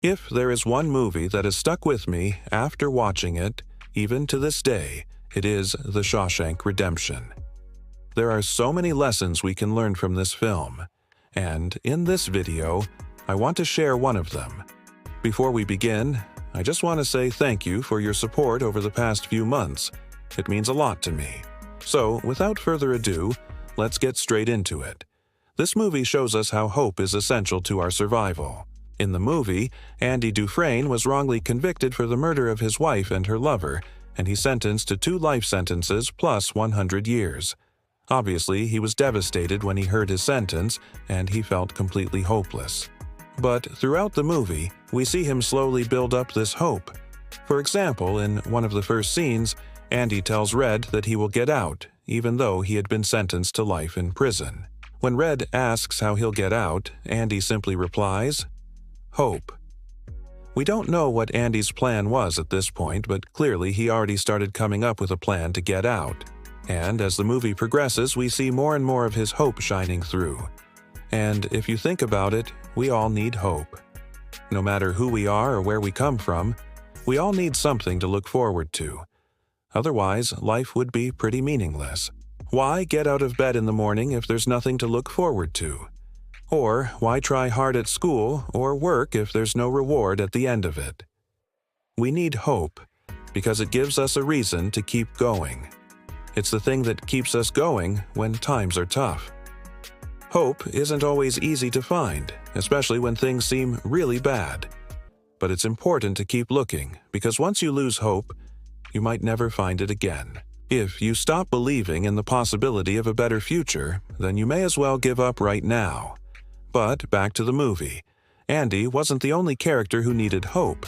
If there is one movie that has stuck with me after watching it, even to this day, it is The Shawshank Redemption. There are so many lessons we can learn from this film, and in this video, I want to share one of them. Before we begin, I just want to say thank you for your support over the past few months. It means a lot to me. So, without further ado, let's get straight into it. This movie shows us how hope is essential to our survival. In the movie, Andy Dufresne was wrongly convicted for the murder of his wife and her lover, and he's sentenced to 2 life sentences plus 100 years. Obviously, he was devastated when he heard his sentence, and he felt completely hopeless. But throughout the movie, we see him slowly build up this hope. For example, in one of the first scenes, Andy tells Red that he will get out, even though he had been sentenced to life in prison. When Red asks how he'll get out, Andy simply replies, "Hope." We don't know what Andy's plan was at this point, but clearly he already started coming up with a plan to get out. And as the movie progresses, we see more and more of his hope shining through. And if you think about it, we all need hope. No matter who we are or where we come from, we all need something to look forward to. Otherwise, life would be pretty meaningless. Why get out of bed in the morning if there's nothing to look forward to? Or why try hard at school or work if there's no reward at the end of it? We need hope because it gives us a reason to keep going. It's the thing that keeps us going when times are tough. Hope isn't always easy to find, especially when things seem really bad. But it's important to keep looking, because once you lose hope, you might never find it again. If you stop believing in the possibility of a better future, then you may as well give up right now. But back to the movie. Andy wasn't the only character who needed hope.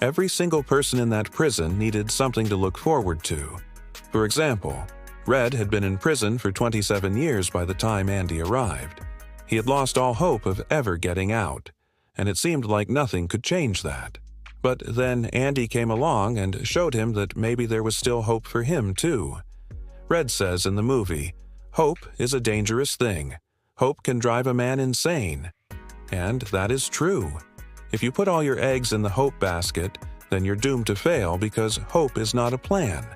Every single person in that prison needed something to look forward to. For example, Red had been in prison for 27 years by the time Andy arrived. He had lost all hope of ever getting out, and it seemed like nothing could change that. But then Andy came along and showed him that maybe there was still hope for him too. Red says in the movie, "Hope is a dangerous thing. Hope can drive a man insane." And that is true. If you put all your eggs in the hope basket, then you're doomed to fail because hope is not a plan.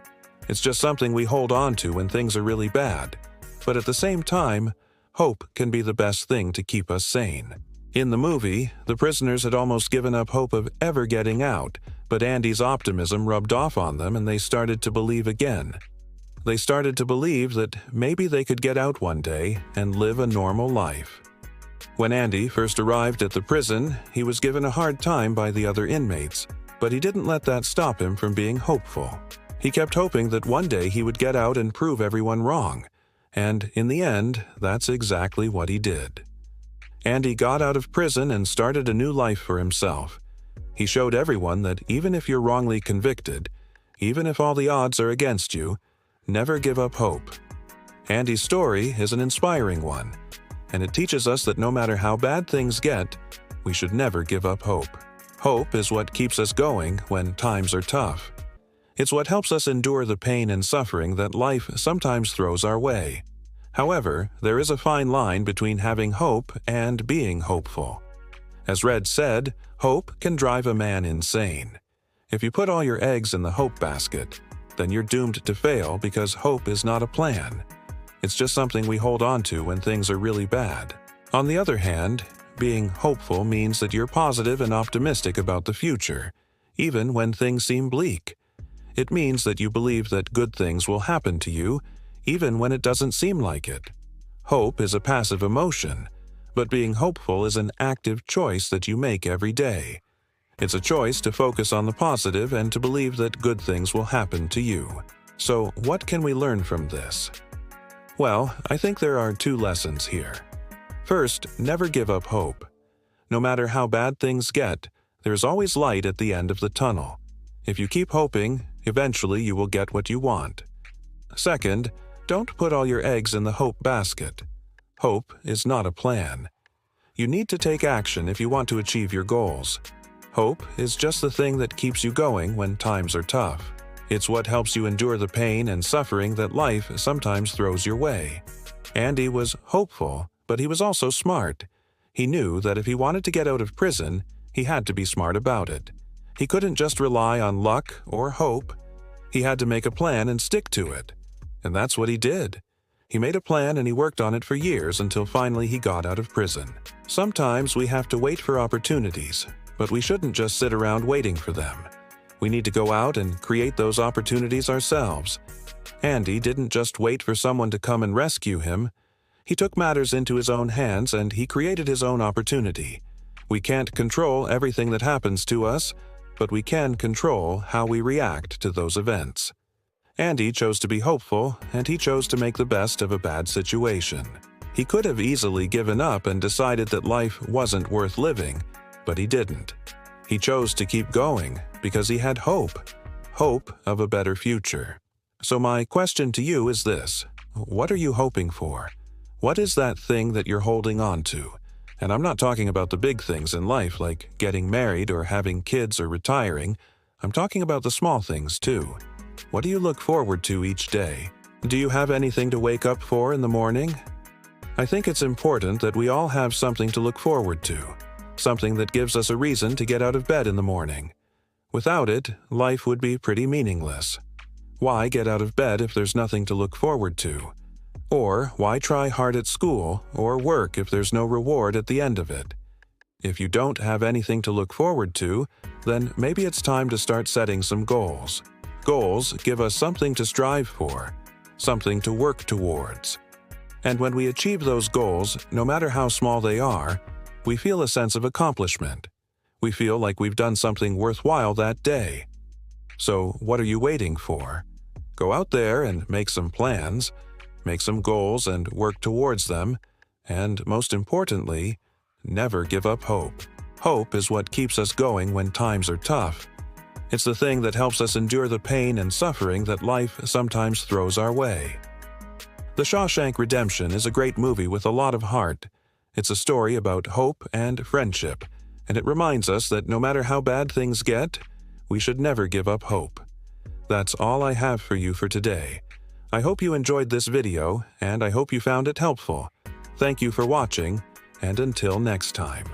It's just something we hold on to when things are really bad. But at the same time, hope can be the best thing to keep us sane. In the movie, the prisoners had almost given up hope of ever getting out, but Andy's optimism rubbed off on them and they started to believe again. They started to believe that maybe they could get out one day and live a normal life. When Andy first arrived at the prison, he was given a hard time by the other inmates, but he didn't let that stop him from being hopeful. He kept hoping that one day he would get out and prove everyone wrong, and in the end, that's exactly what he did. Andy got out of prison and started a new life for himself. He showed everyone that even if you're wrongly convicted, even if all the odds are against you, never give up hope. Andy's story is an inspiring one, and it teaches us that no matter how bad things get, we should never give up hope. Hope is what keeps us going when times are tough. It's what helps us endure the pain and suffering that life sometimes throws our way. However, there is a fine line between having hope and being hopeful. As Red said, hope can drive a man insane. If you put all your eggs in the hope basket, then you're doomed to fail because hope is not a plan. It's just something we hold on to when things are really bad. On the other hand, being hopeful means that you're positive and optimistic about the future, even when things seem bleak. It means that you believe that good things will happen to you, even when it doesn't seem like it. Hope is a passive emotion, but being hopeful is an active choice that you make every day. It's a choice to focus on the positive and to believe that good things will happen to you. So, what can we learn from this? Well, I think there are 2 lessons here. First, never give up hope. No matter how bad things get, there's always light at the end of the tunnel. If you keep hoping, eventually you will get what you want. Second, don't put all your eggs in the hope basket. Hope is not a plan. You need to take action if you want to achieve your goals. Hope is just the thing that keeps you going when times are tough. It's what helps you endure the pain and suffering that life sometimes throws your way. Andy was hopeful, but he was also smart. He knew that if he wanted to get out of prison, He had to be smart about it. He couldn't just rely on luck or hope. He had to make a plan and stick to it. And that's what he did. He made a plan and he worked on it for years until finally he got out of prison. Sometimes we have to wait for opportunities, but we shouldn't just sit around waiting for them. We need to go out and create those opportunities ourselves. Andy didn't just wait for someone to come and rescue him. He took matters into his own hands and he created his own opportunity. We can't control everything that happens to us, but we can control how we react to those events. Andy chose to be hopeful, and he chose to make the best of a bad situation. He could have easily given up and decided that life wasn't worth living, but he didn't. He chose to keep going because he had hope of a better future. So my question to you is this: what are you hoping for? What is that thing that you're holding on to? And I'm not talking about the big things in life like getting married or having kids or retiring. I'm talking about the small things too. What do you look forward to each day? Do you have anything to wake up for in the morning? I think it's important that we all have something to look forward to, something that gives us a reason to get out of bed in the morning. Without it, life would be pretty meaningless. Why get out of bed if there's nothing to look forward to? Or why try hard at school or work if there's no reward at the end of it? If you don't have anything to look forward to, then maybe it's time to start setting some goals. Goals give us something to strive for, something to work towards. And when we achieve those goals, no matter how small they are, we feel a sense of accomplishment. We feel like we've done something worthwhile that day. So what are you waiting for? Go out there and make some plans, make some goals and work towards them, and most importantly, never give up hope. Hope is what keeps us going when times are tough. It's the thing that helps us endure the pain and suffering that life sometimes throws our way. The Shawshank Redemption is a great movie with a lot of heart. It's a story about hope and friendship, and it reminds us that no matter how bad things get, we should never give up hope. That's all I have for you for today. I hope you enjoyed this video, and I hope you found it helpful. Thank you for watching, and until next time.